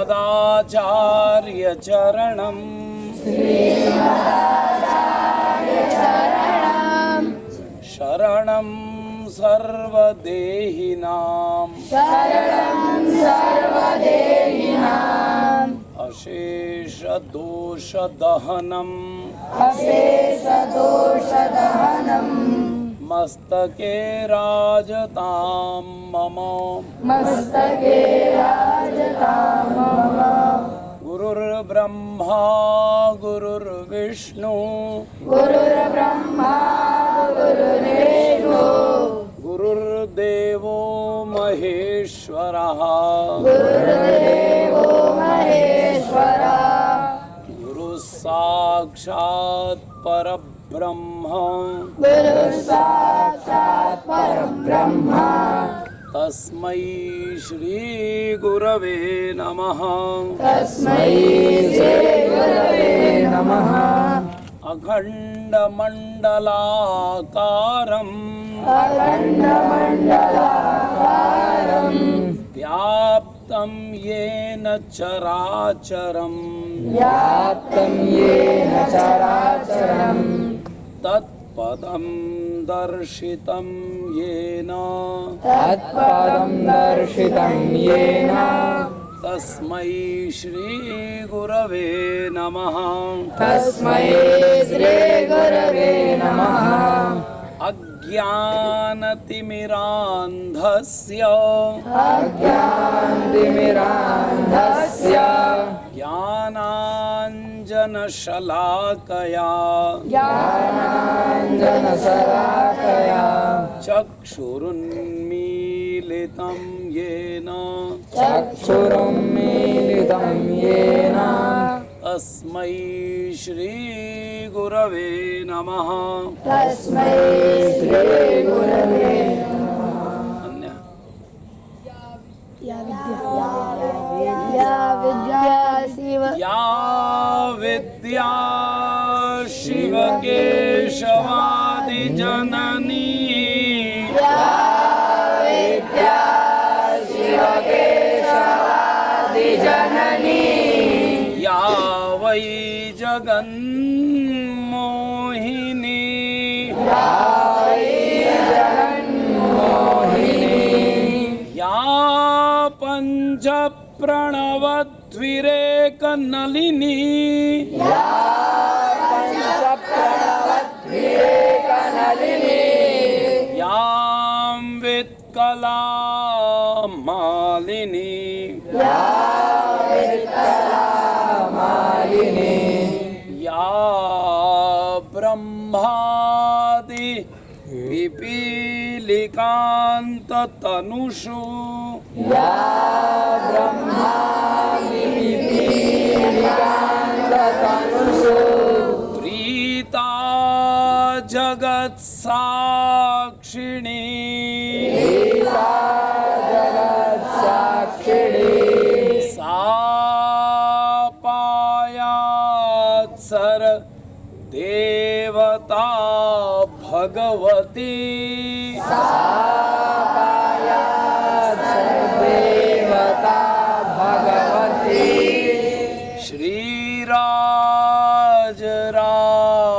श्रीमदाचार्यचरणम् शरणं सर्वदेहिनां अशेषदोषदहनं मस्तके राजतां मम गुरुर्ब्रह्मा गुरुर्विष्णु गुरुर्देवो महेश्वरः गुरुः साक्षात् परब्रह्म तस्मै श्री गुरवे नमः अखण्डमण्डलाकारम् व्याप्तं येन चराचरम् तत्पदं दर्शितं येन तस्मै श्री गुरवे नमः अज्ञानतिमिरान्धस्य ज्ञानाञ्जनशलाकया चक्षुरुन्मीलितं येन तस्मै श्री गुरवे नमः या विद्या शिवकेशवादि जननी या वै जगन्मोहिनी या पंच प्रणवद्विरेकनलिनी यां वित्कलामालिनी या ब्रह्मादि पिपीलिकान्ततनुषु प्रीता जगत्साक्षिणी सा पायात्सर देवता भगवती श्रीराज राजेश्वरी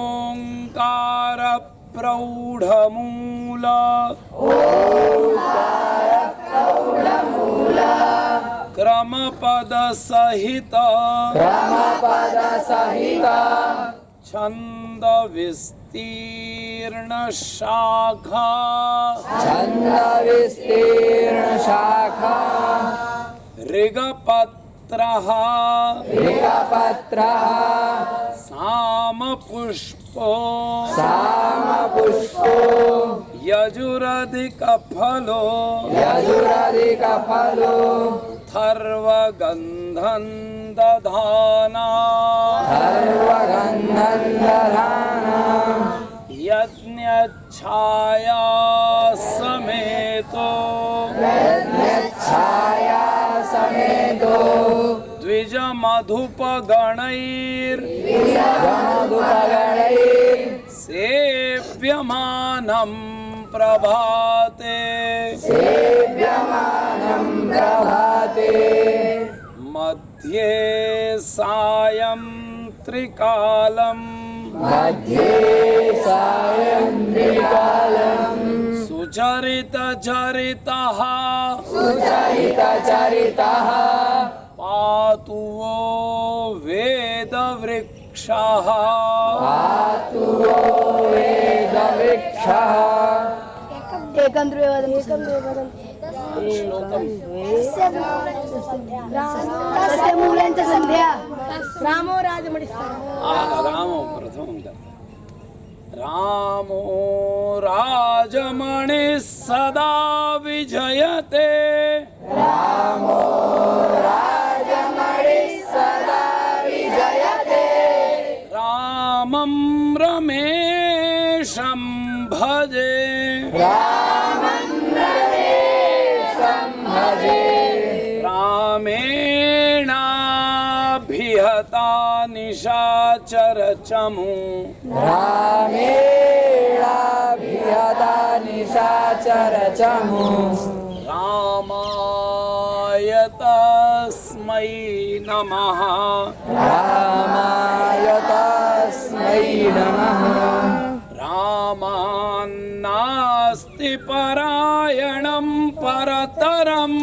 ओंकार प्रौढ़मूल क्रमपद सहित छंद विस्तीर्ण शाखा ऋगपत्रः सामपुष्पो यजुरधिकफलो थर्वगन्धं दधाना यज्ञच्छाया समेतो द्विजा सेव्यमानं प्रभाते मध्ये सायं त्रिकालं सुचरितचरितः पातु वो वेदवृक्षः एकं द्वयवदं तस्य मूलञ्च सन्ध्या रामो राजमणिस्थः रामो प्रथमं रामो राजमणिः सदा विजयते रामं रमेशं भजे रामेणाभिहता निशाचरचमु रामाय तस्मै नमः रामान्नास्ति परायणं परतरम्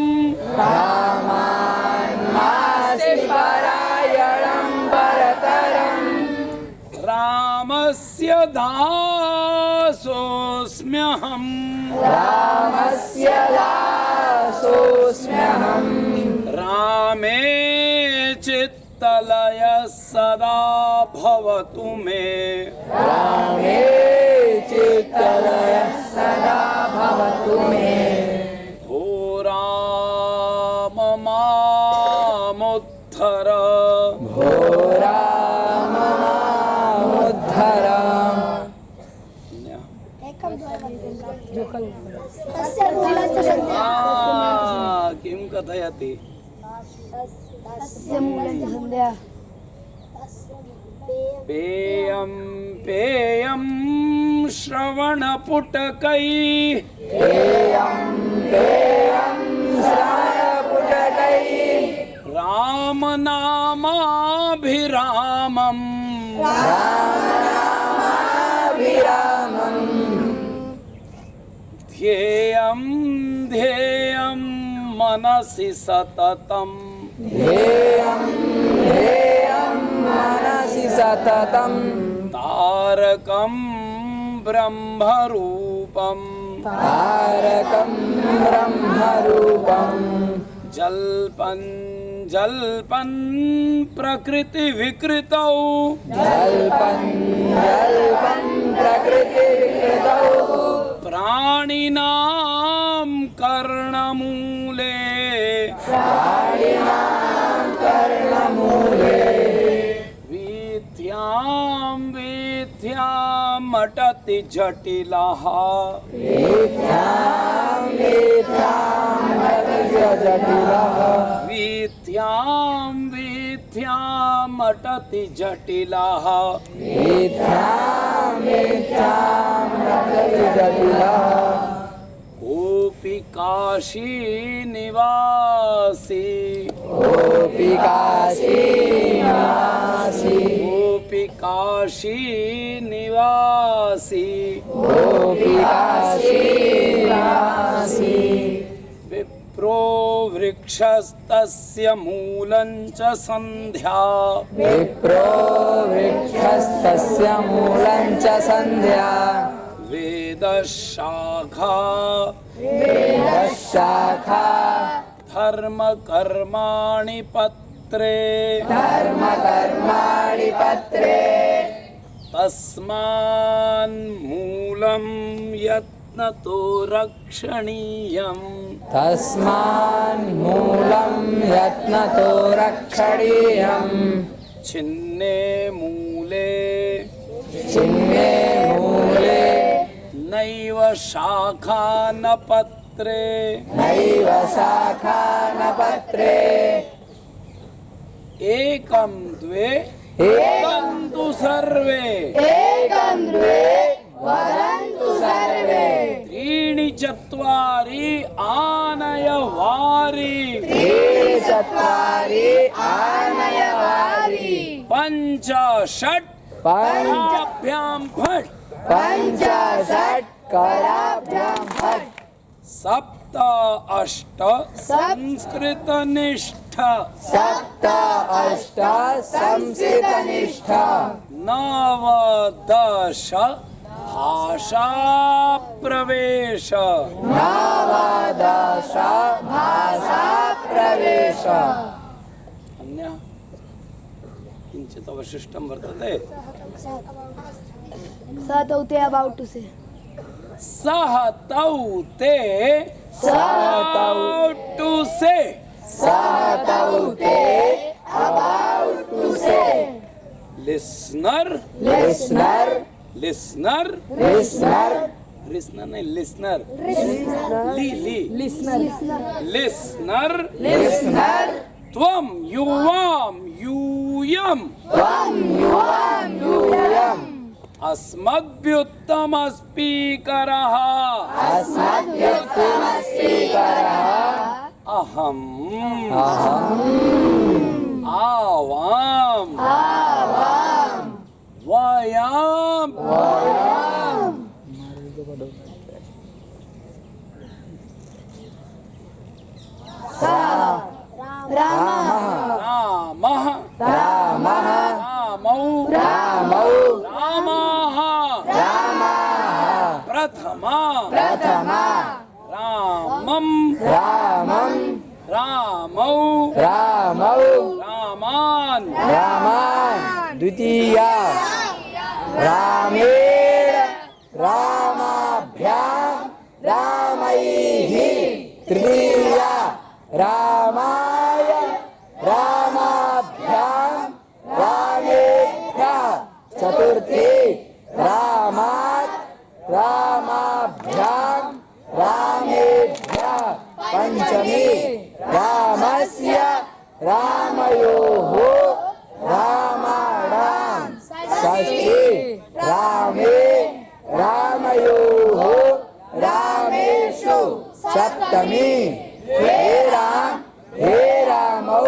रामस्य दासोऽस्म्यहम् रामे चित्तलयः सदा भवतु मे भो राम मामुद्धर किं कथयति पेयं पेयं श्रवणपुटकैः रामनामाभिरामम् ध्येयं ध्येयं मनसि सततम् तारकं ब्रह्मरूपं जल्पन् जल्पन् प्रकृतिविकृतौ प्राणिनां कर्णमूले वीथ्यां वीथ्यां अटति जटिलः वीथ्यां वीथ्यां अटति जटिलः कोऽपि काशी निवासी कोऽपि काशी निवासी विप्रो वृक्षस्तस्य मूलं च सन्ध्या वेदशाखा धर्मकर्माणि पत्रे तस्मान्मूलं यत्नतो रक्षणीयम् छिन्ने मूले नैव शाखा न पत्रे एकं द्वे वदन्तु सर्वे एकं द्वे वदन्तु सर्वे त्रीणि चत्वारि आनय वारि त्रीणि चत्वारि आनय वारि पञ्च षट् कराभ्यां फट् पञ्चाशत् कराभ्यां फट् सप्त अष्ट संस्कृतनिष्ठ सप्त अष्ट संस्कृतनिष्ठ नव दश भाषा प्रवेश नवदश भाषा प्रवेश अन्य किञ्चित् अवशिष्टं वर्तते तौ ते अबाउट टू से सह तौ ते about to say सहतौ ते about to say listener listener listener listener listener नहीं listener ली लिसनर listener listener त्वं युवां यूयं त्वं युवां यूयम् अस्मद्युत्तम स्पीकरः अस्मद्युत्तमस्पीकरः अहम् अहम् आवां वयं रामः रामः रामौ रामौ रामाः रामाः प्रथमा प्रथमा रामं रामं रामौ रामौ रामान् रामान् द्वितीया रामेण रामाभ्यां रामैः तृतीया रामाय रामाभ्यां रामेभ्यः चतुर्थी रामात् रामाभ्यां रामेभ्यः पंचमी रामस्य रामयोः रामाणां षष्ठी रामे रामयोः रामेषु सप्तमी हे रामौ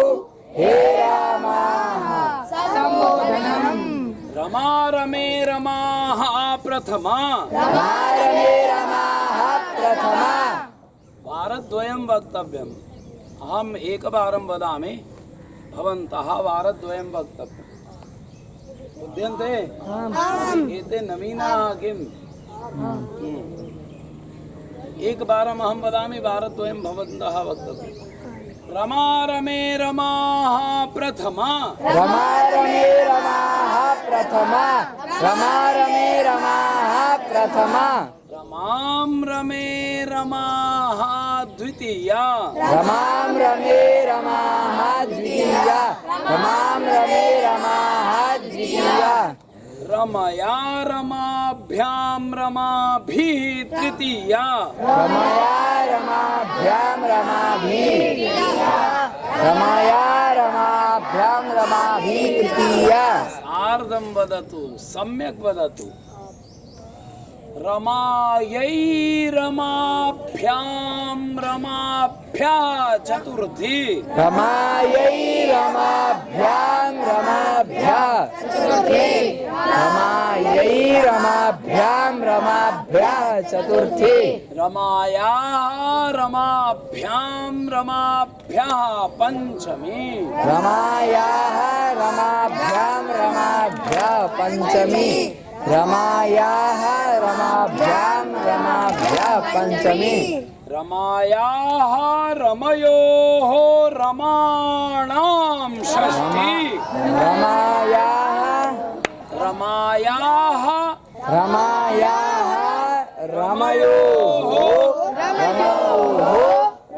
हे रामाः संबोधनम् रमा रमे रमाः प्रथमा रमे रमाः प्रथमा वारद्वयं वक्तव्यम् अहम् एकवारं वदामि भवन्तः वारद्वयं वक्तव्यम् बुध्यन्ते एते नवीनाः किम् एकवारम् अहं वदामि वारद्वयं भवन्तः वक्तव्यम् रमा रमे रमाः प्रथमा रमा रमे रमाः प्रथमा रमा रमे रमाः प्रथमा रमां रमे रमाः द्वितीया रमां रमे रमाः द्वितीया रमां रमे रमाः द्वितीया रमया रमाभ्यां रमाभिः तृतीया रमया रमाभ्यां रमाभिः रमया रमाभ्यां रमाभिः तृतीया सार्धं वदतु सम्यक् वदतु रमायै रमाभ्यां रमाभ्यः चतुर्थी रमायै रमाभ्यां रमाभ्यः चतुर्थी रमायै रमाभ्यां रमाभ्यः चतुर्थी रमायाः रमाभ्यां रमाभ्यः पंचमी रमायाः रमाभ्यां रमाभ्यः पंचमी रमायाः रमाभ्यां रमाभ्यः पंचमी रमायाः रमयोः रमाणां षष्ठी रमायाः रमायाः रमायाः रमयोः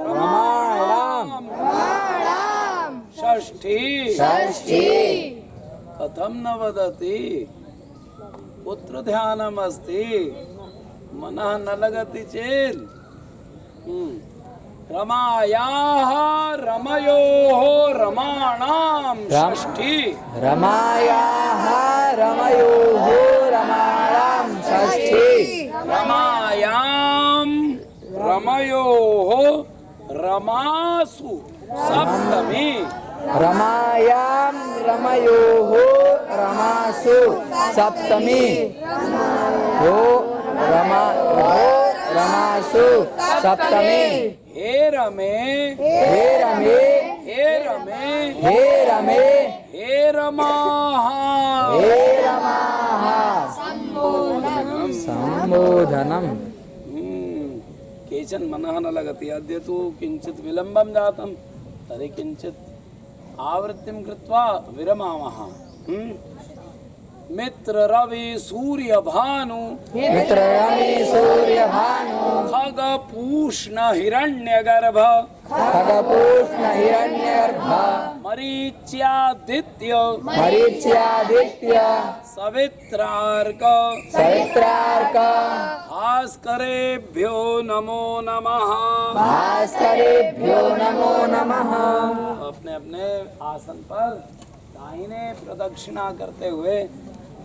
रमाणां षष्ठी षष्ठी कथं न वदति पुत्र ध्यानमस्ति मनः न लगति चेत् रमायाः रमयोः रमाणां षष्ठी रमायाः रमयोः रमाणां षष्ठी रमायां रमयोः रमासु सप्तमी रमायां रमयोः रमासु सप्तमी रमासु सप्तमी हे रमे हे रमे हे रमे हे रमे हे रमाः हे रमाः सम्बोधनम् केचन मनः न लगति अद्य तु किञ्चित् विलम्बं जातं तर्हि किञ्चित् आवृत्तिं कृत्वा विरमामः मित्र रवि सूर्य भानु मित्र रवि सूर्य भानु खग पूष्ण हिरण्यगर्भ खगपूष्ण हिरण्यगर्भ मरीच्यादित्य मरीच्यादित्य सवित्रार्क सवित्रार्क भास्करेभ्यो नमो नमः भास्करेभ्यो नमो नमः। अपने अपने आसन पर दाहिने प्रदक्षिणा करते हुए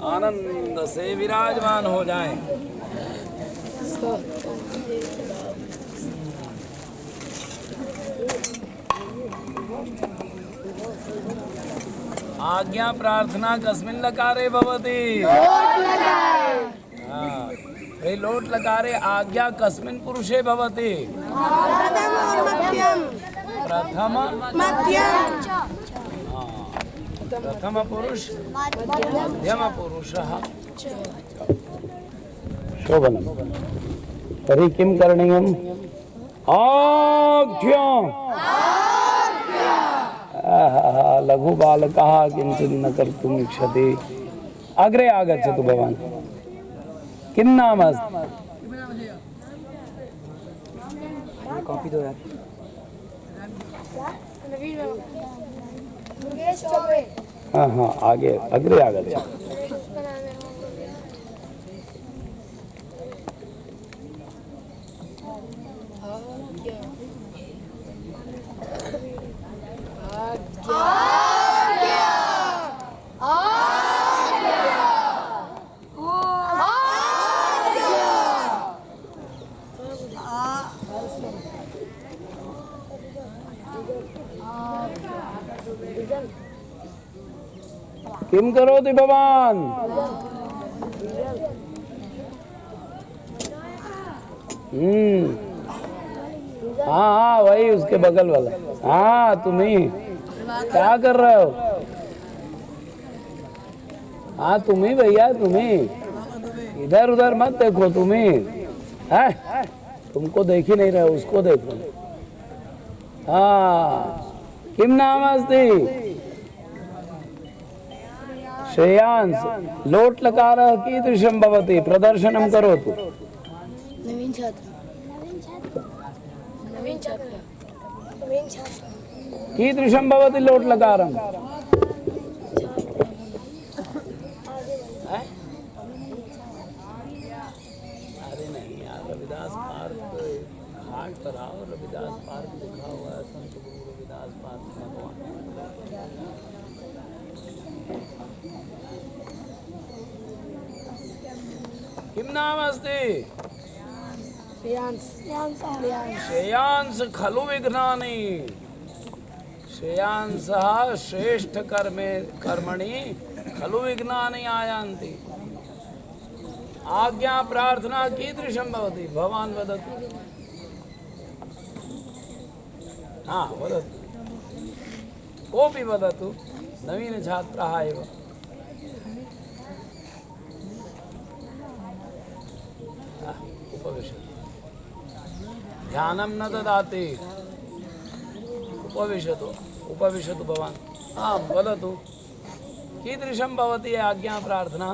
आनंद से विराजमान हो जाएं। आज्ञा प्रार्थना कस्मिन् लकारे भवति? हाँ, ये लोट लकारे आज्ञा कस्मिन् पुरुषे भवति? प्रथम प्रथम पुरुष मध्यम पुरुषः शोभनम्। तर्हि किं करणीयम्? आज्ञा। लघु बालकः किञ्चित् न कर्तुम् इच्छति। अग्रे आगच्छतु भवान्। किं नाम अस्ति? कॉपी दो यार। हाँ हाँ आगे अग्रे आगच्छ। किम करोति भवान? हाँ हाँ वही उसके बगल वाला। हाँ तुम्ही क्या कर रहे हो? हाँ तुम्ही भैया तुम्ही इधर उधर मत देखो। तुम्ही है तुमको देख ही नहीं रहे, उसको देखो। हाँ किम नाम अस्ति? श्रेयांस। लोट लकारः कीदृशं भवति? प्रदर्शनं करोतु। नवीन छात्र कीदृशं भवति लोट लकारम्? अरे नहीं यार, रविदास पार्क घाट पर आओ। रविदास पार्क लिखा हुआ है, संत गुरु रविदास पार्क भगवान। किम नाम अस्ति? श्रेयांस खलु विघ्नानि। श्रेयांसः श्रेष्ठ कर्मणि खलु विघ्नानि आयान्ति। आज्ञा प्रार्थना कीदृशं भवति? भवान् वदतु। हाँ वदतु, कोऽपि वदतु। नवीन छात्रः एव। उपविशतु। ध्यानं न ददाति। उपविशतु उपविशतु भवान्। हाँ वदतु, कीदृशं भवति आज्ञा प्रार्थना?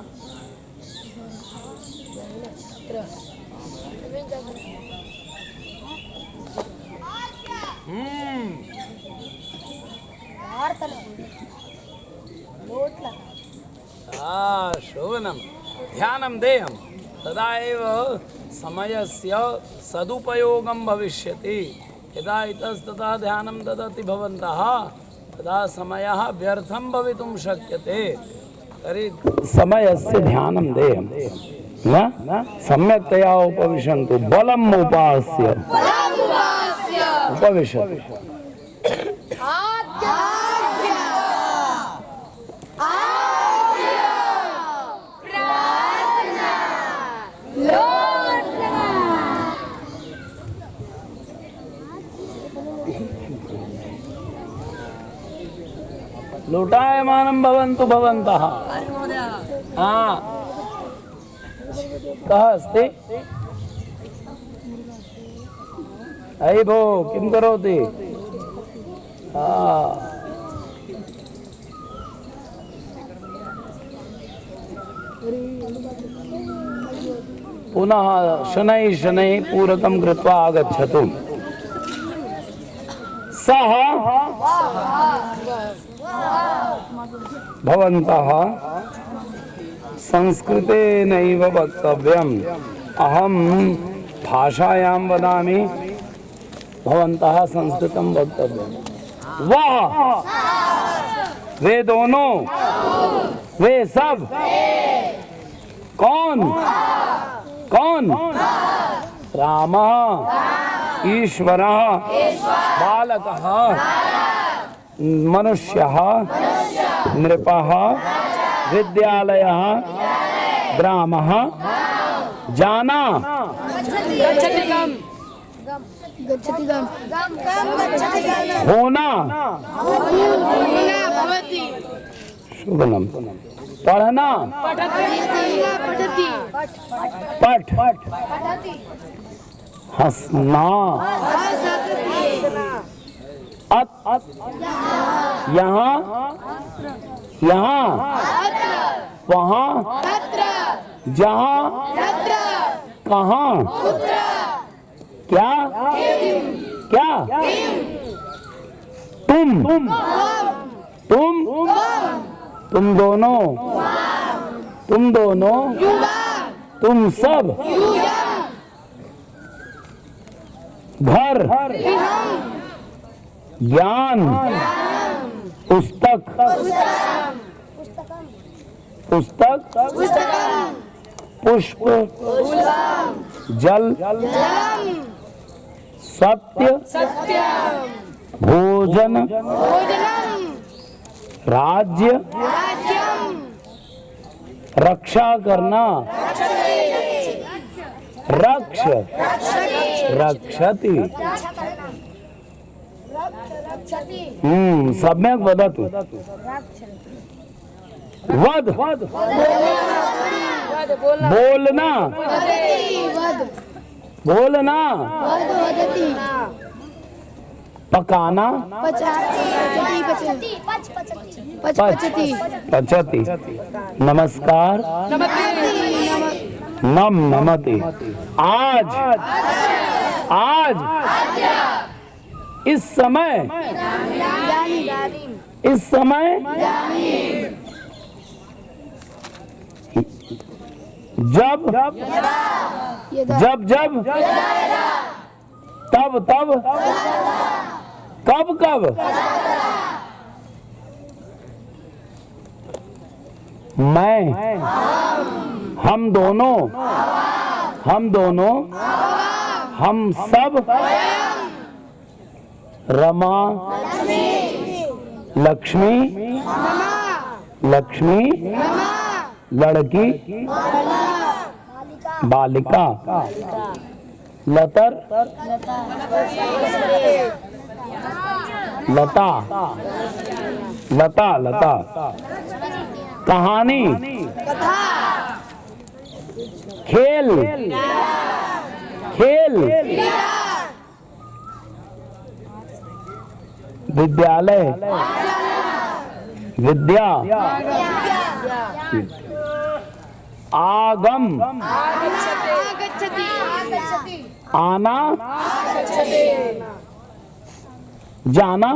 शोभनं। ध्यानं देयं, तदा एव समयस्य सदुपयोगं भविष्यति। यदा इतस्ततः ध्यानं ददति भवन्तः तदा समयः व्यर्थं भवितुं शक्यते। तर्हि समयस्य ध्यानं देयं न सम्यक्तया उपविशन्तु बलम् उपास्य उपविशतु। लुटायमानं भवन्तु भवन्तः। हाँ कः अस्ति? अयि भो किं करोति? पुनः शनैः शनैः पूरकं कृत्वा आगच्छतु। सः भवन्तः संस्कृतेनैव वक्तव्यम्। अहं भाषायां वदामि, भवन्तः संस्कृतं वक्तव्यम्। वह वे दोनों वे सब कौन कौन? रामः ईश्वरः बालकः मनुष्यः नृपः विद्यालयः ग्रामः जाना होना शुभनम पढ़ना पठ हंसना यहाँ यहाँ वहाँ जहाँ कहाँ क्या क्या तुम दोनों तुम सब घर ज्ञान पुस्तक पुष्प जल सत्य भोजन राज्य रक्षा करना रक्षति सम्यक वदतु वद बोलना पकाना पचती नमस्कार नम नमते आज इस समय जब तब कब मैं हम दोनों हम सब रमा लक्ष्मी लड़की बालिका लतर लता कहानी खेल विद्यालय विद्या आगम आना जाना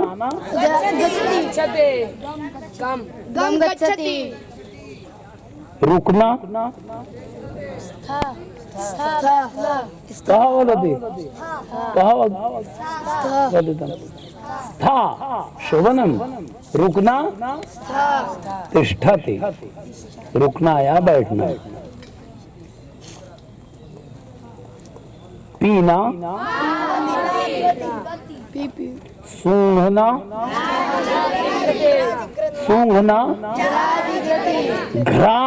रुकना कः वदति कः वदितं स्था शोभनं रुकना तिष्ठति रुकना या बैठना पीना सूंघना सूंघना घ्रा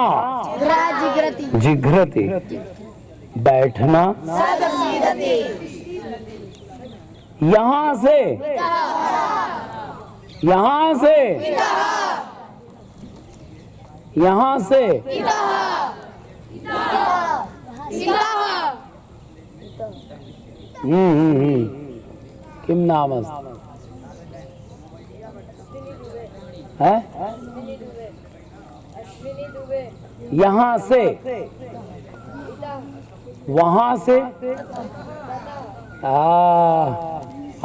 जिघ्रति बैठना यहाँ से यहाँ से यहाँ से किम नाम है यहाँ से वहाँ से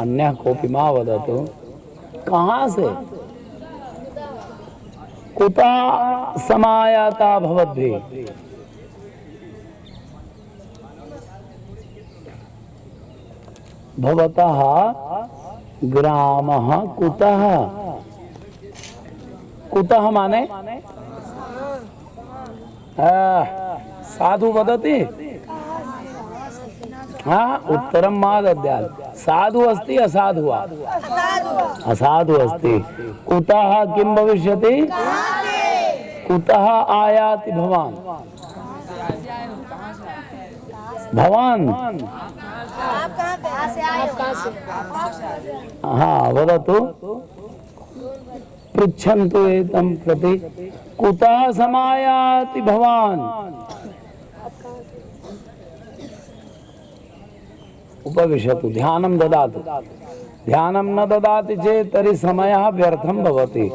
अन्य कोऽपि मा वदतु कहाँ से कुतः समायाता भवद्भिः भवतः ग्रामः कुतः कुतः माने साधु वदति उत्तरं मा दद्यात् साधु अस्ति असाधु वा असाधु अस्ति कुतः किं भविष्यति कुतः आयाति भवान् भवान् वदतु पृच्छन्तु एतं प्रति कुतः समायाति भवान् उपविशतु ध्यानं ददातु ध्यानं न ददाति चेत् तर्हि समयः व्यर्थं भवति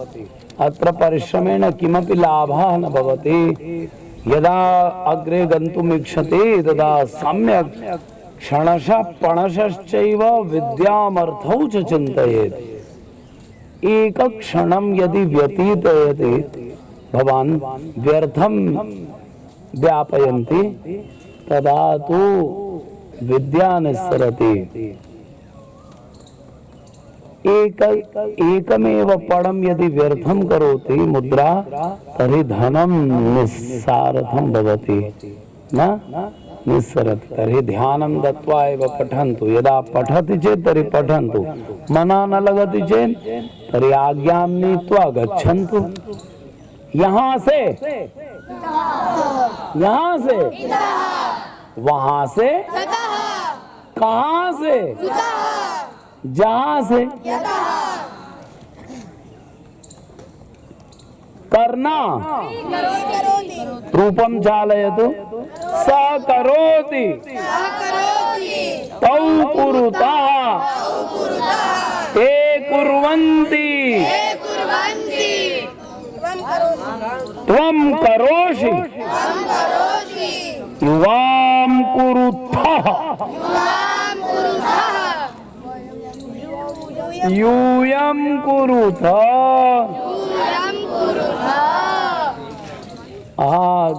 अत्र परिश्रमेण किमपि लाभः न भवति यदा अग्रे गन्तुम् इच्छति तदा सम्यक् क्षणशः पणशश्चैव विद्यामर्थौ च चिन्तयेत् एकक्षणं यदि व्यतीतयति भवान् व्यर्थं व्यापयन्ति तदा तु विद्या निस्सरति एकमेव पणं यदि व्यर्थं करोति मुद्रा तर्हि धनं निस्सार्थं भवति न निस्सरति तर्हि ध्यानं दत्वा एव पठन्तु यदा पठति चेत् तर्हि पठन्तु मनः न लगति चेत् तर्हि आज्ञां नीत्वा गच्छन्तु यहाँ से वहाँ से कहाँ से जहाँ से करना रूपम चालयतु स करोति तौ कुरुतः ते कुर्वन्ति त्वं करोषि युवां कुरुथः यूयं कुरुथ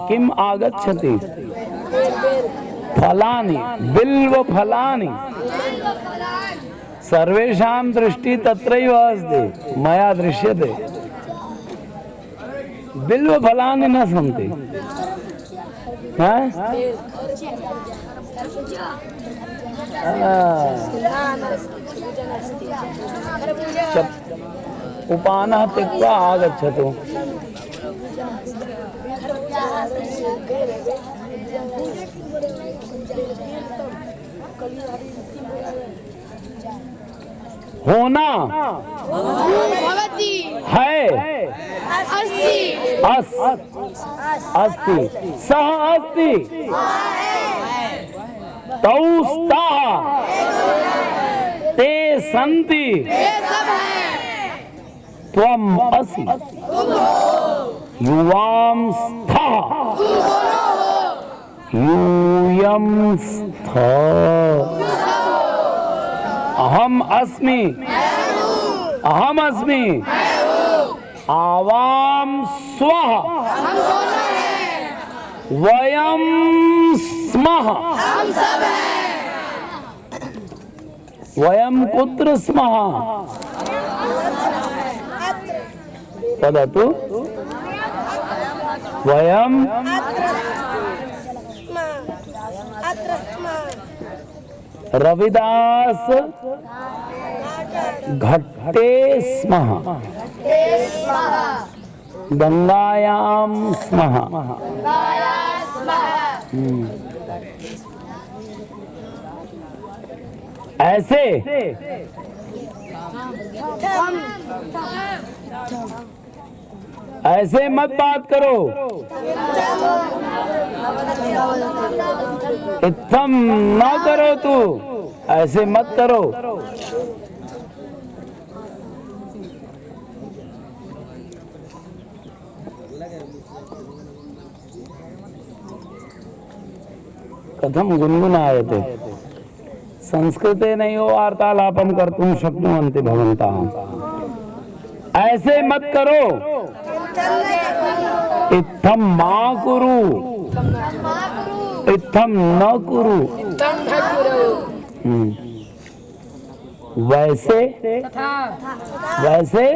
किम आगच्छति फलानि बिल्व फलानि सर्वेषां दृष्टि तत्रैव अस्ति मया दृश्यते बिल्व फलानि न सन्ति उपानः त्यक्त्वा आगच्छतु होना है अस्ति सः अस्ति तौ स्तः ते सन्ति त्वम् असि युवां स्थः यूयं स्थः अहम् अस्मि आवां स्वः वयम स्मः, हम सब हैं। वयम कुत्र स्मः वदतु। वयम रविदास घट्टे स्मः, गंगायाम स्मः। ऐसे ऐसे मत बात करो। इत्थम न करो, तू ऐसे मत करो। कथम गुनगुनायते संस्कृते नैव वार्तालापं कर्तुं शक्नुवन्ति भवन्तः। ऐसे मत करो। इत्थम मा कुरु, इत्थम न कुरु। वैसे वैसे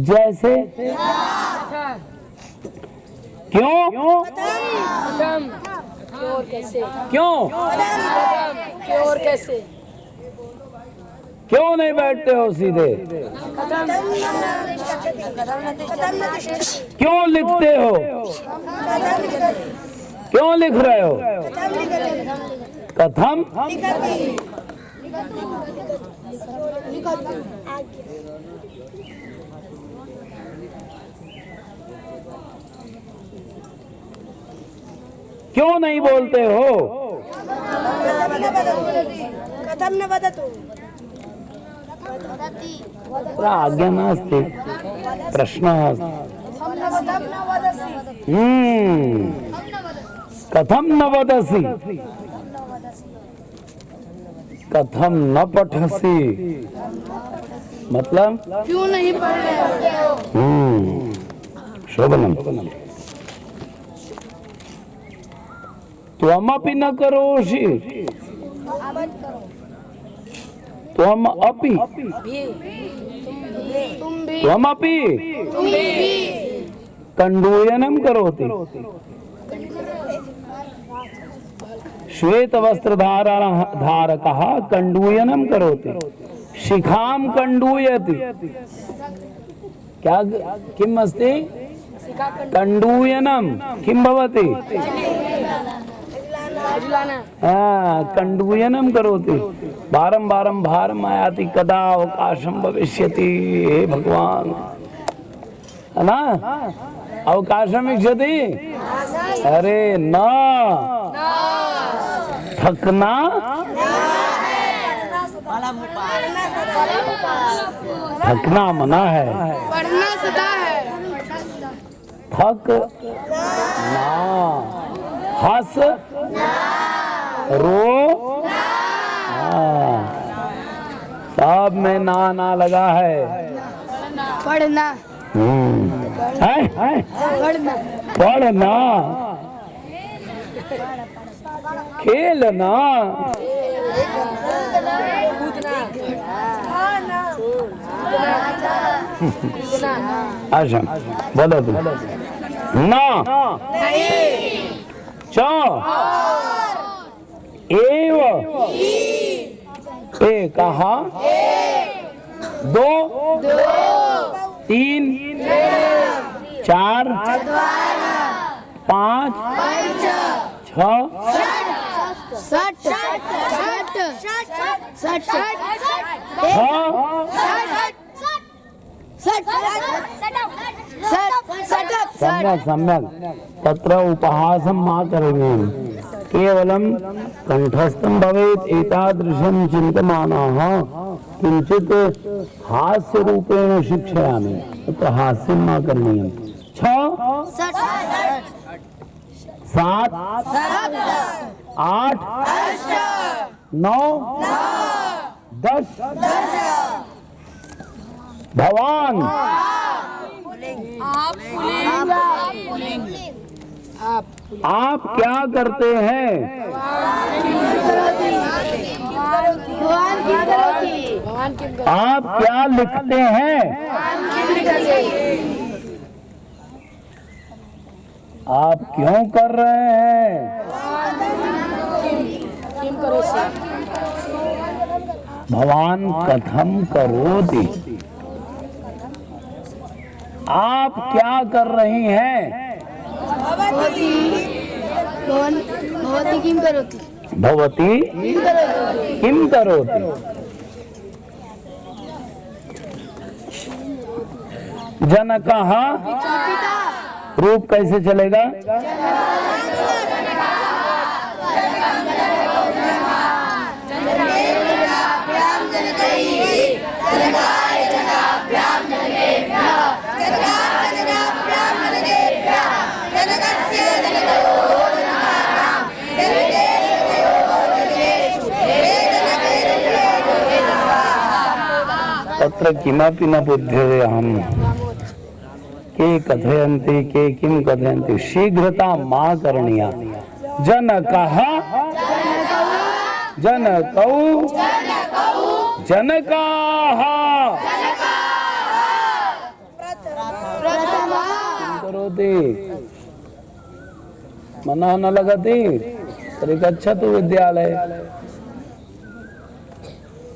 जैसे। क्यों और कैसे? क्यों और कैसे? क्यों नहीं बैठते हो सीधे? क्यों लिखते हो? क्यों लिख रहे हो? कथम क्यों नहीं बोलते हो? कथम न वदतु। आज्ञा नास्ति, प्रश्नः अस्ति। कथम न वदसि, कथम न पठसि, मतलब क्यों नहीं पढ़ रहे हो? शोभनम। त्वमपि न करोषि, त्वम अपि, त्वमपि कंडूयनम करोति। श्वेत वस्त्र धारकः कंडूयनम करोति, शिखाम कंडूयति। क्या किम अस्ति? कंडूयनम किम भवति? कंडूयनम करोति। बारं बारं भारम आयाति, कदा अवकाशम भविष्यति। हे भगवान, है ना? अवकाशम इच्छति? अरे ना, थकना थकना मना है, पढ़ना सदा है। थक ना, हंस रो सब में ना लगा है। पढ़ना है? पढ़ना पढ़ना, खेलना, अच्छा बोलो तुम। ना च एव ए कहा, दो तीन चार पाँच छः सठ सम्यक सम्यक। तत्र उपहासं मा करणीयं, केवलं कंठस्थं भवेत् एतादृशं चिन्तमानाः किञ्चित् हास्य रूपेण शिक्षयामि, तत्र हास्यं मा करणीयं। 6 7 8 9 10 भवान आप क्या करते हैं? आप क्या लिखते हैं? आप क्यों कर रहे हैं? भवान कथम करोति। आप क्या कर रही हैं? भवती किम करोति। भवती किम करोति। जनकः रूप कैसे चलेगा? तत्र किमपि न बुध्यते अहम् के कथयन्ति के किं कथयन्ति। शीघ्रता मा करणीया। जनकः जनकौ जनकाः किं करोति। मनः न लगति तर्हि गच्छतु विद्यालये।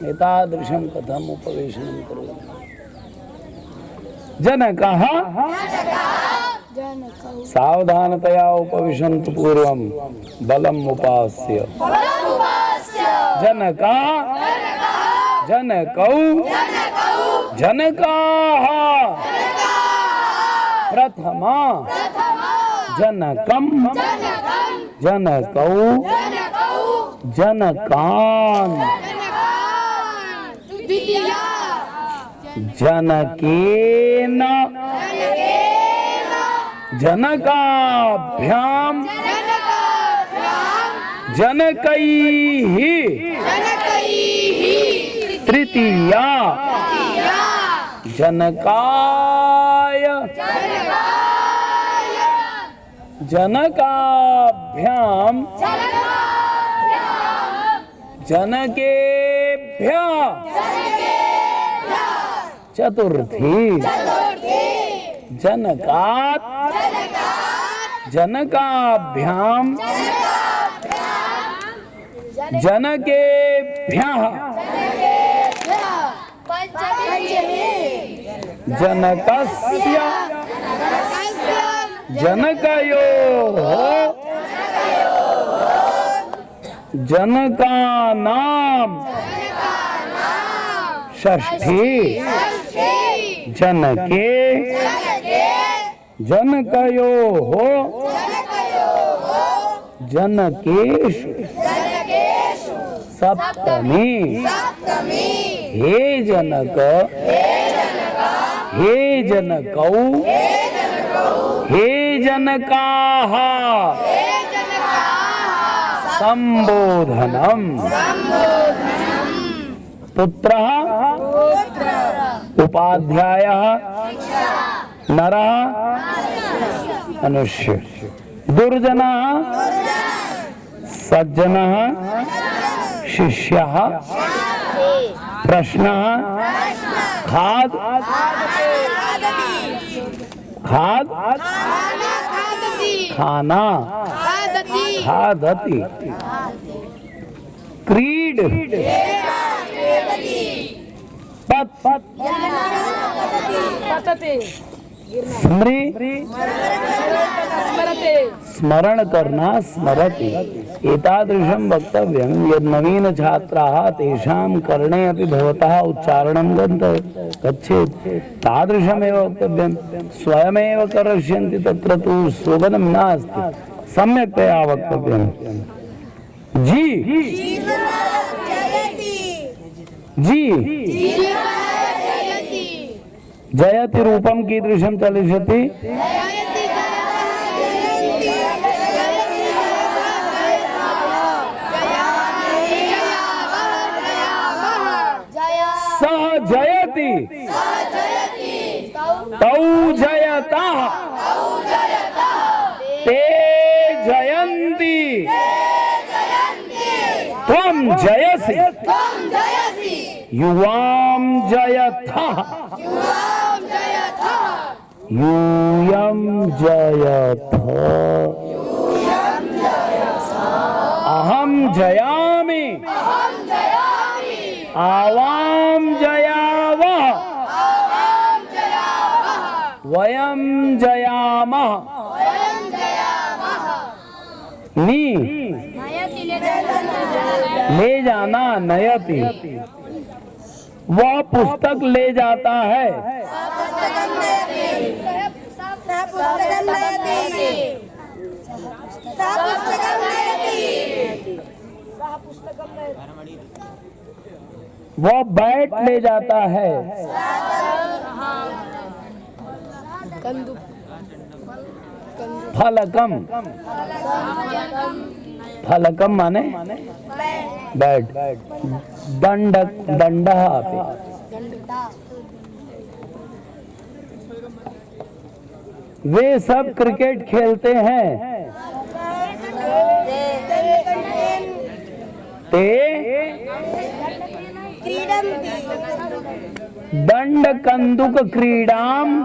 एतादृशं कथम् उपवेशनं करोति। जनकः सावधानतया उपविशन्तु पूर्वं बलम् उपास्य। जनका जनकौ जनकाः प्रथमा जनकं जनकौ जनकान् जनकेन जनकाभ्याम जनकैः तृतीया जनकाय जनकाभ्याम जनकेभ्यः चतुर्थी जनकात् जनकाभ्याम जनकेभ्यः जनकस्य जनकयोः जनकानां षष्ठी जनके जनकयोः जनकेषु सप्तमी हे जनक हे जनकौ हे जनकाः संबोधनम् पुत्रः उपाध्यायः नरः मनुष्य दुर्जनः सज्जनः शिष्यः प्रश्नः खाद खाद खाना खादति क्रीड पत स्मृ स्मरण करना स्मरति। एतादृशं वक्तव्यं यद् नवीन छात्राः तेषां कर्णे अपि भवतः उच्चारणं गच्छेत् तादृशमेव वक्तव्यं। स्वयमेव करिष्यन्ति तत्र तु स्वगनं नास्ति, सम्यक्तया वक्तव्यं। जी जी जयति रूपं कीदृशं चलिष्यति? सः जयति तौ जयतः ते जयसि युवाम जयथः यूयम जयथ अहम जयामि आवाम जयावः वयम जयामः नी ले जाना नयति वह पुस्तक ले जाता है वह बैठ ले जाता है फलकम फलकम माने बैट दंड दंडः अपि वे सब क्रिकेट खेलते हैं ते दंड कंदुक क्रीडाम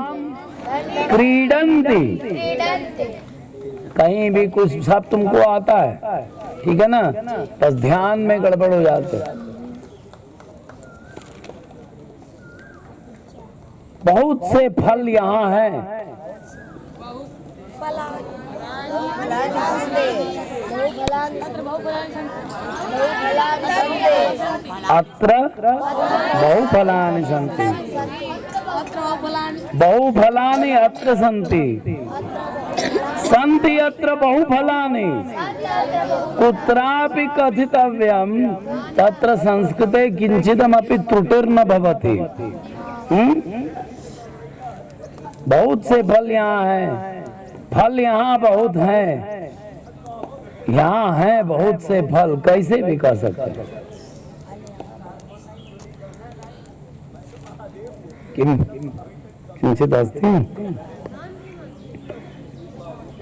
क्रीडन्ति कहीं भी कुछ सब तुमको आता है ठीक है ना बस ध्यान में गड़बड़ हो जाते बहुत से फल यहाँ हैं अत्र बहुफलानि सन्ति बहुफलानि अत्र सन्ति सन्ति अत्र बहुफलानि कुत्रापि कथितव्यं तत्र संस्कृते किंचिदमपि त्रुटिर्न भवति बहुत से फल यहाँ हैं फल यहाँ बहुत हैं यहाँ हैं बहुत से फल कैसे भी कर सकते हैं किंचित अस्ति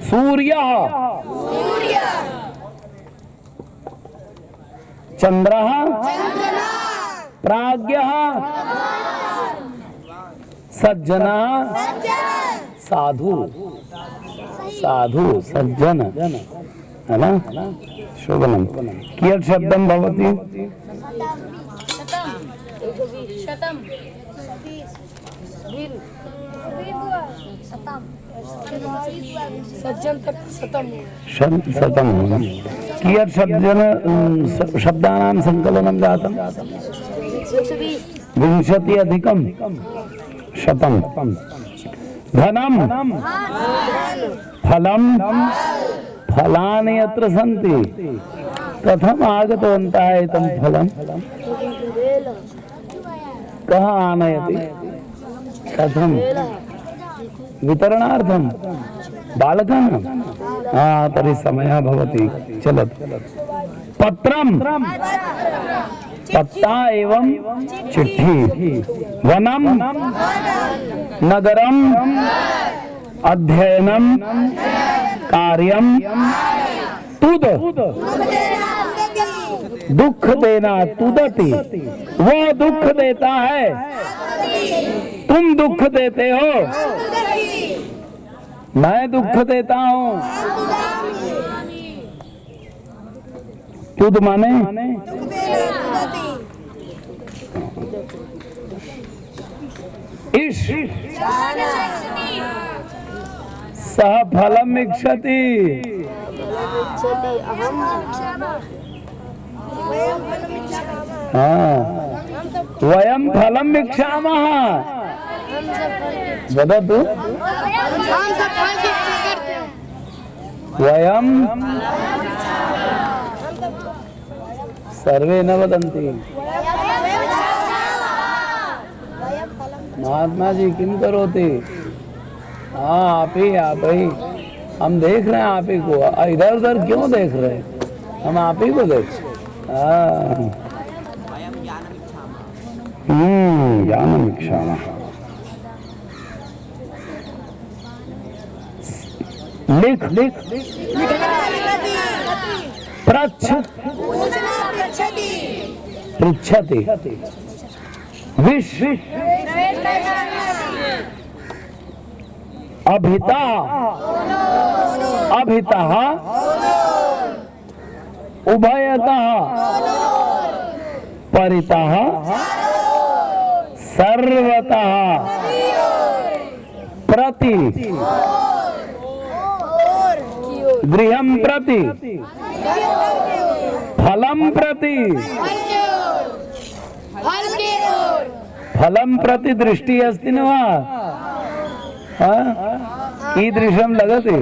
सूर्यः चंद्रः प्राज्ञः सज्जनः साधु साधु सज्जन है ना शोभनम कियत् शब्दं भवति शतम कियत् शब्दानां संकलनं जातं 20 अधिकं शतम धनम फलम फलानि अत्र सन्ति कथम आगतवन्तः एतं फलं कः आनयति कथम वितरणार्थं बालकानां तर्हि समयः भवति चलतु पत्रं पत्ता एवं चिट्ठी वनम नगरम अध्ययनम कार्यम तुद दुख देना तुदति वो दुख देता है तुम दुख देते हो मैं दुख देता हूँ तुद माने इश सह फलम इक्षति वयम फलम इक्षामः वदतु वयम सर्वे न वदन्ति महात्मा जी किम करोति हाँ आप ही हम देख रहे हैं आप ही को इधर उधर क्यों देख रहे हैं हम आप ही को देख ज्ञानम इच्छामः लिख लिख प्रच्छ पृच्छति विश अभिता अभितः उभयतः परितः सर्वतः प्रति गृहं प्रति फलं प्रति फलं प्रति दृष्टि अस्ति न वा कीदृशं लगति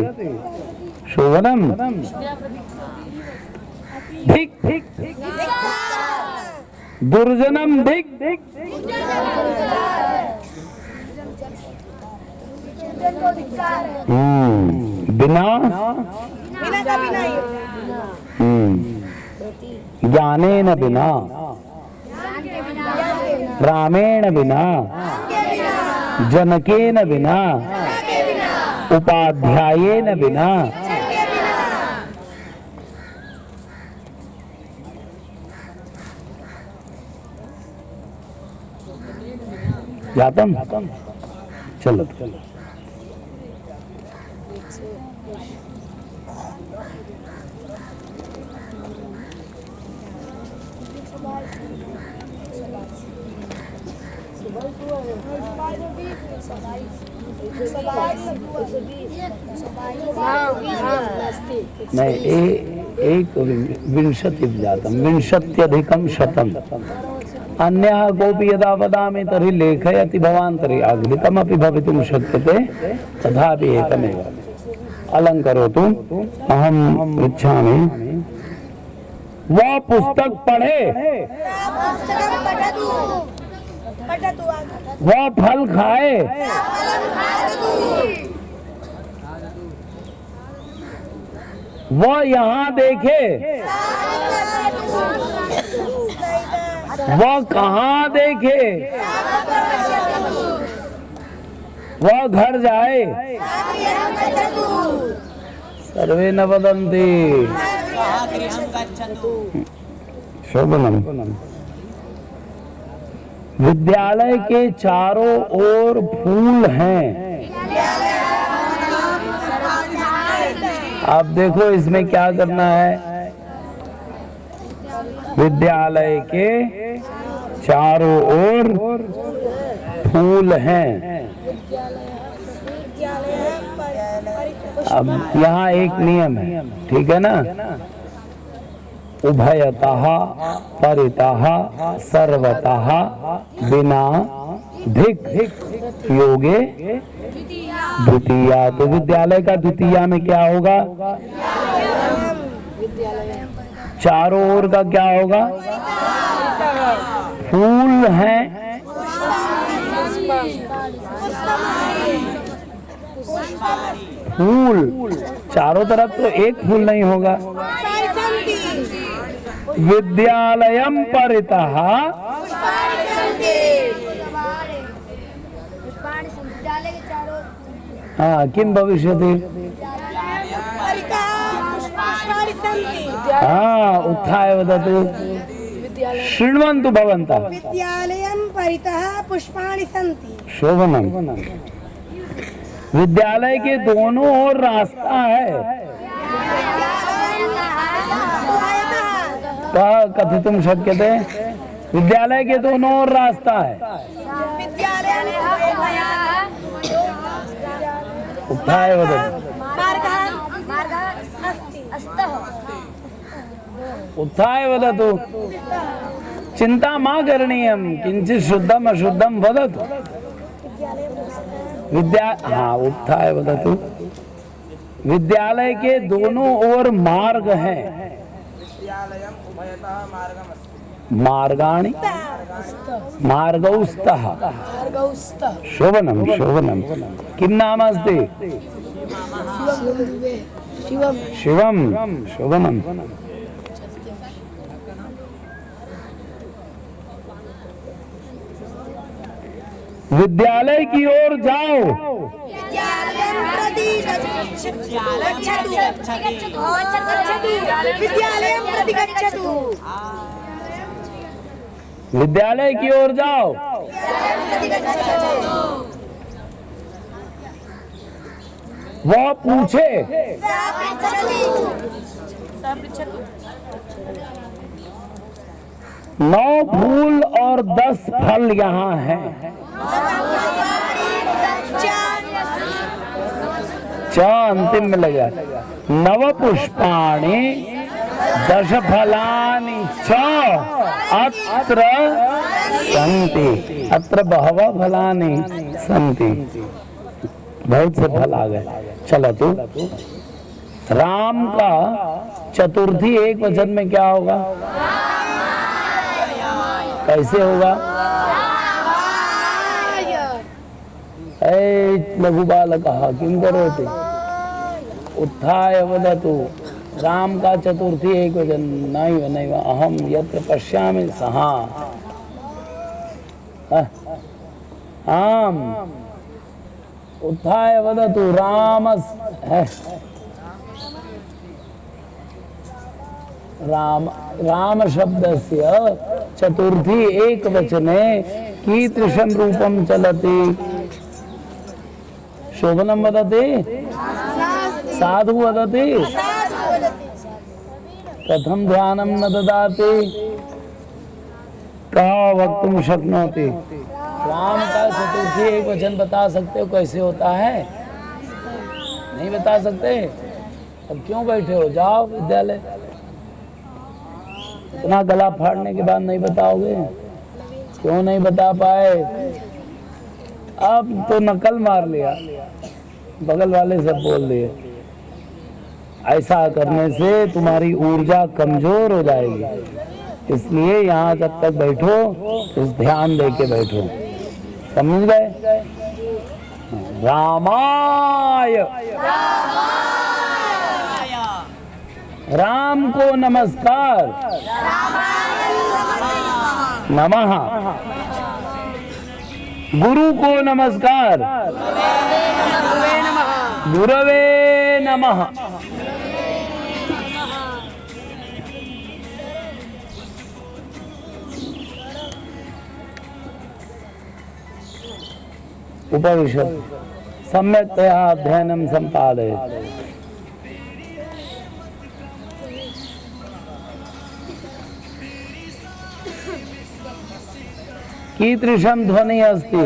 शोभनं धिक् दुर्जनं धिक् बिना ज्ञानेन बिना रामेण बिना जनकेन बिना उपाध्यायेन बिना जातम चलो नहीं एक विंशति जातम विंशत्यधिकं शतम अन्यः कोऽपि यदा वदामि तर्हि लेखयति भवान् तर्हि अग्रितमपि भवितुं शक्यते तथापि एकमेव अलङ्करोतु अहं पृच्छामि वह पुस्तक पढ़े वह फल खाए वह यहाँ देखे वह कहाँ देखे वह घर जाए सर्वे न वदन्ति शोभनम विद्यालय के चारों ओर फूल हैं। आप देखो इसमें क्या करना है। विद्यालय के चारों ओर फूल हैं। अब यहाँ एक नियम है, ठीक है ना। उभयतः परितः सर्वतः बिना धिक् योगे द्वितीया। तो विद्यालय का द्वितीया में क्या होगा? चारों ओर का क्या होगा? फूल हैं। फूल चारों तरफ तो एक फूल नहीं होगा। विद्यालयं परितः हाँ किं भविष्यति? हाँ उत्थाय वदतु। शृण्वन्तु भवन्तः। विद्यालयं परितः पुष्पाणि सन्ति। शोभनम्। विद्यालय के दोनों ओर रास्ता है। कथितुं शक्यते विद्यालय के दोनों ओर रास्ता है। उत्थाय वदतु। उत्थाय वदतु। चिंता मा करणीयं, किंचित शुद्धम अशुद्धम वदतु। हाँ उत्थाय वदतु। विद्यालय के दोनों ओर मार्ग हैं। मार्गाणि मार्गौस्तः। शोभनं शोभनं। किं नाम अस्ति? शिवम। शोभनं। विद्यालय की ओर जाओ। विद्यालय की ओर जाओ। वह पूछे, नौ फूल और 10 फल यहाँ हैं। च अंतिम में लगा, नव पुष्पाणि 10 फलानि च अत्र सन्ति। अत्र बहवः फलानि सन्ति, बहुत से फल आ गए। चलो तू, राम का चतुर्थी एक वचन में क्या होगा? कैसे होगा? ऐ लघु बालकः किं करोति? उत्थाय वदतु। राम का चतुर्थी एक वचन, नैव नैव अहम यत्र पश्यामि सः। आम उत्थाय वदतु रामस् राम राम शब्दस्य चतुर्थी एक वचने कीदृशं रूपं चलति? शोभनं वदति, साधु वदति, कथं ध्यानं न ददाति, कः वक्तुं शक्नोति? राम का चतुर्थी एक वचन बता सकते हो कैसे होता है? नहीं बता सकते? अब क्यों बैठे हो? जाओ विद्यालय। इतना गला फाड़ने के बाद नहीं बताओगे? क्यों नहीं बता पाए? अब तो नकल मार लिया, बगल वाले सब बोल दिए। ऐसा करने से तुम्हारी ऊर्जा कमजोर हो जाएगी, इसलिए यहाँ जब तक बैठो उस ध्यान दे के बैठो। समझ गए? रामाय, राम को नमस्कार, नमः। गुरु को नमस्कार, गुरवे नमः। उपनिषद सम्यक्तया अध्ययनं सम्पादयेत्। कीदृशं ध्वनि अस्ति?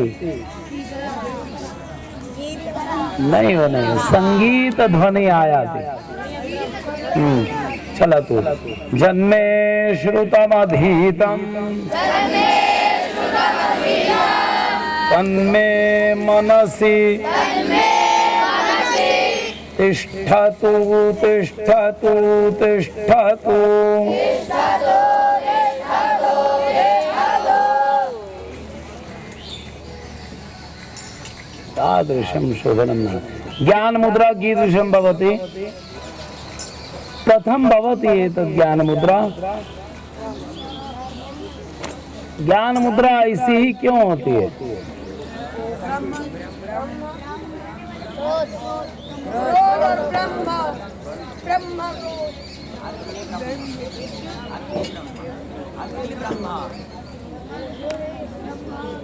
नहीं वो नहीं, संगीत ध्वनि आयाति। चलतु। जन्मे श्रुतमधीतं तन्मे मनसि तिष्ठतु तिष्ठतु तिष्ठतु। तादृशं शोभनं। ज्ञान मुद्रा कीदृशं भवति? कथं भवति एतत् ज्ञान मुद्रा? ज्ञान मुद्रा ऐसी ही क्यों होती है?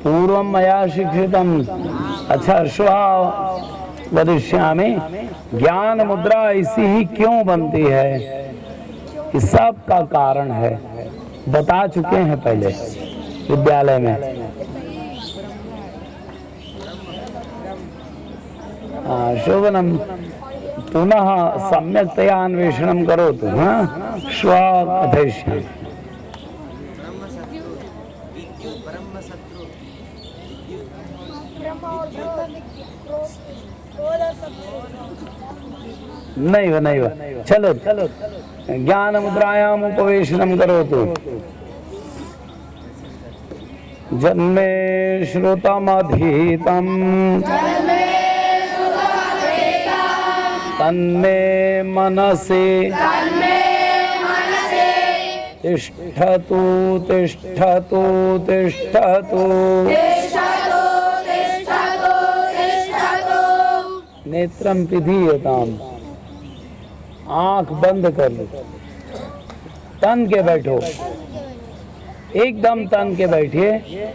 पूर्वं मया शिक्षितम्। अच्छा, श्वः वदिष्यामि। ज्ञान मुद्रा ऐसी ही क्यों बनती है? इस सब का कारण है, बता चुके हैं पहले विद्यालय में। शोभनं पुनः सम्यक्तया अन्वेषणं करोतु। श्वः कथयिष्यामि। नैव नैव। चलो चलो, ज्ञान मुद्रायाम उपवेशनम करोतु। जन्मे श्रुतमधीतं तन्मे मनसि तिष्ठतु तिष्ठतु तिष्ठतु। नेत्रं पिधीयताम्। आंख बंद कर लो, तन के बैठो। एकदम तन के बैठिए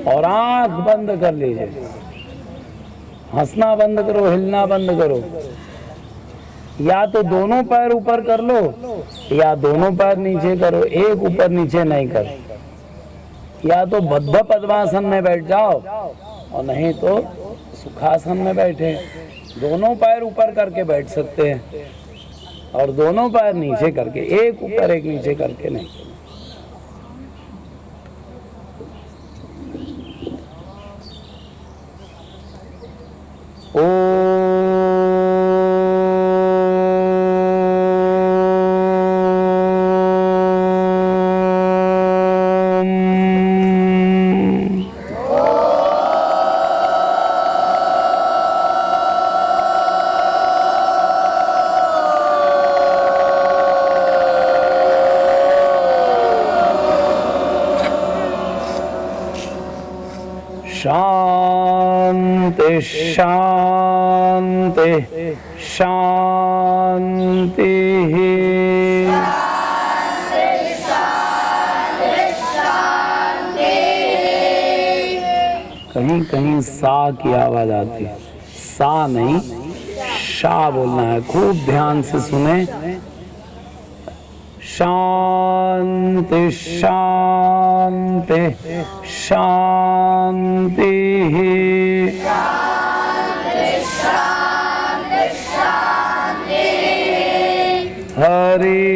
और आंख बंद कर लीजिए। हंसना बंद करो, हिलना बंद करो। या तो दोनों पैर ऊपर कर लो या दोनों पैर नीचे करो, एक ऊपर नीचे नहीं करो। या तो बद्ध पद्मासन में बैठ जाओ और नहीं तो सुखासन में बैठे। दोनों पैर ऊपर करके बैठ सकते हैं और दोनों पैर नीचे करके, एक ऊपर एक नीचे करके नहीं। शांति शांति शांति। कहीं कहीं सा की आवाज आती है, सा नहीं शा बोलना है। खूब ध्यान से सुने। शांति शांति शांति। हरि